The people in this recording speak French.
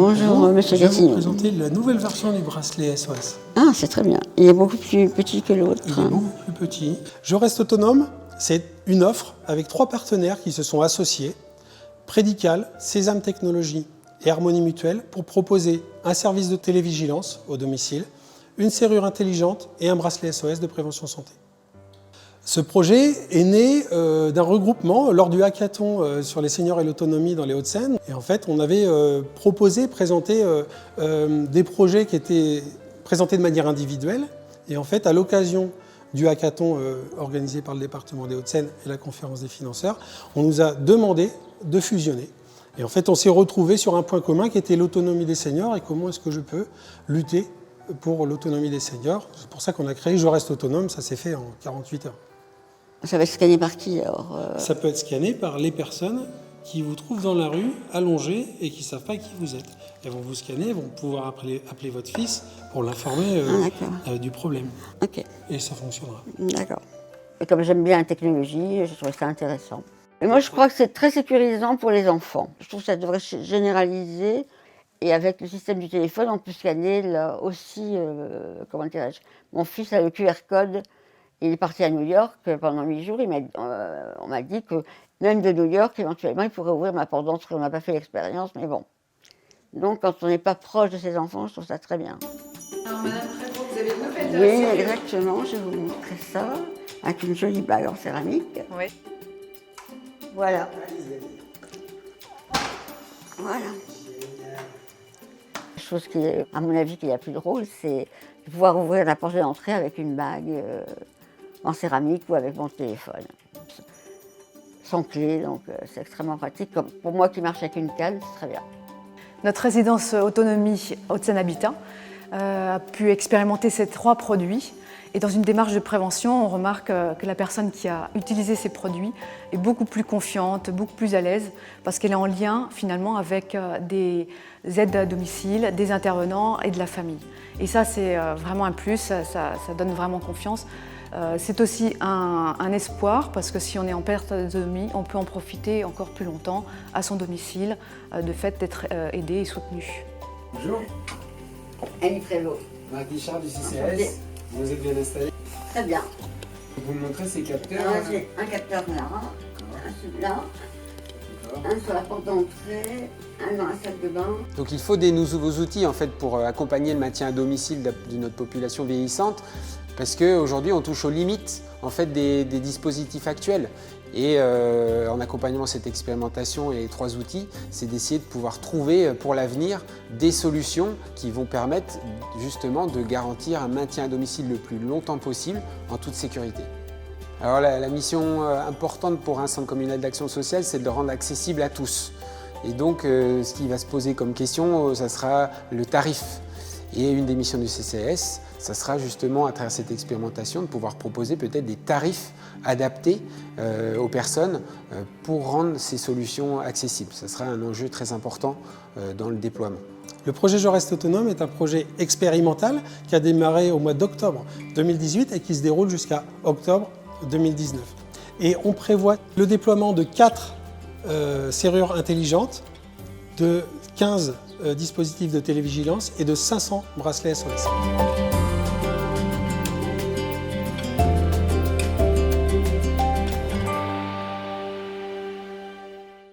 Bonjour, monsieur Je vais vous Gattini. présenter la nouvelle version du bracelet SOS. Ah, c'est très bien. Il est beaucoup plus petit que l'autre. Il est beaucoup plus petit. Je reste autonome, c'est une offre avec 3 partenaires qui se sont associés, Prédical, Sésame Technologies et Harmonie Mutuelle, pour proposer un service de télévigilance au domicile, une serrure intelligente et un bracelet SOS de prévention santé. Ce projet est né d'un regroupement lors du hackathon sur les seniors et l'autonomie dans les Hauts-de-Seine. Et en fait, on avait présenté des projets qui étaient présentés de manière individuelle. Et en fait, à l'occasion du hackathon organisé par le département des Hauts-de-Seine et la conférence des financeurs, on nous a demandé de fusionner. Et en fait, on s'est retrouvés sur un point commun qui était l'autonomie des seniors et comment est-ce que je peux lutter pour l'autonomie des seniors. C'est pour ça qu'on a créé Je reste autonome, ça s'est fait en 48 heures. Ça va être scanné par qui alors Ça peut être scanné par les personnes qui vous trouvent dans la rue, allongés, et qui ne savent pas qui vous êtes. Elles vont vous scanner, elles vont pouvoir appeler votre fils pour l'informer du problème. Ok, Et ça fonctionnera. d'accord. Et comme j'aime bien la technologie, je trouve ça intéressant. Et moi, je crois que c'est très sécurisant pour les enfants. Je trouve que ça devrait se généraliser. Et avec le système du téléphone, on peut scanner là aussi, comment dirais-je, mon fils a le QR code. Il est parti à New York pendant 8 jours. On m'a dit que même de New York, éventuellement, il pourrait ouvrir ma porte d'entrée. On n'a pas fait l'expérience, mais bon. Donc, quand on n'est pas proche de ses enfants, je trouve ça très bien. Alors, Madame Prévost, vous avez une nouvelle Oui, serrure. exactement. Je vais vous montrer ça avec une jolie bague en céramique. Oui. Voilà. Voilà. La chose qui est, à mon avis, qui est la plus drôle, c'est de pouvoir ouvrir la porte d'entrée avec une bague en céramique ou avec mon téléphone. Sans clé, donc c'est extrêmement pratique. Comme pour moi qui marche avec une canne, c'est très bien. Notre résidence autonomie Hauts-de-Seine Habitat a pu expérimenter ces 3 produits. Et dans une démarche de prévention, on remarque que la personne qui a utilisé ces produits est beaucoup plus confiante, beaucoup plus à l'aise, parce qu'elle est en lien finalement avec des aides à domicile, des intervenants et de la famille. Et ça, c'est vraiment un plus, ça donne vraiment confiance. C'est aussi un espoir, parce que si on est en perte d'autonomie, on peut en profiter encore plus longtemps à son domicile, de fait d'être aidé et soutenu. Bonjour, Annie Prévost. Marc Guichard du CCS. Vous êtes bien installé. Très bien. Vous me montrez ces capteurs. Alors, j'ai un capteur là, un celui-là, un sur la porte d'entrée, un dans la salle de bain. Donc il faut des nouveaux outils en fait, pour accompagner le maintien à domicile de notre population vieillissante, parce qu'aujourd'hui on touche aux limites en fait, des dispositifs actuels. Et en accompagnement cette expérimentation et les 3 outils, c'est d'essayer de pouvoir trouver pour l'avenir des solutions qui vont permettre justement de garantir un maintien à domicile le plus longtemps possible en toute sécurité. Alors la mission importante pour un centre communal d'action sociale, c'est de le rendre accessible à tous. Et donc ce qui va se poser comme question, ça sera le tarif. Et une des missions du CCS, ça sera justement à travers cette expérimentation de pouvoir proposer peut-être des tarifs adaptés aux personnes pour rendre ces solutions accessibles. Ça sera un enjeu très important dans le déploiement. Le projet Je reste autonome est un projet expérimental qui a démarré au mois d'octobre 2018 et qui se déroule jusqu'à octobre 2019. Et on prévoit le déploiement de 4 serrures intelligentes, de 15 dispositifs de télévigilance et de 500 bracelets SOS.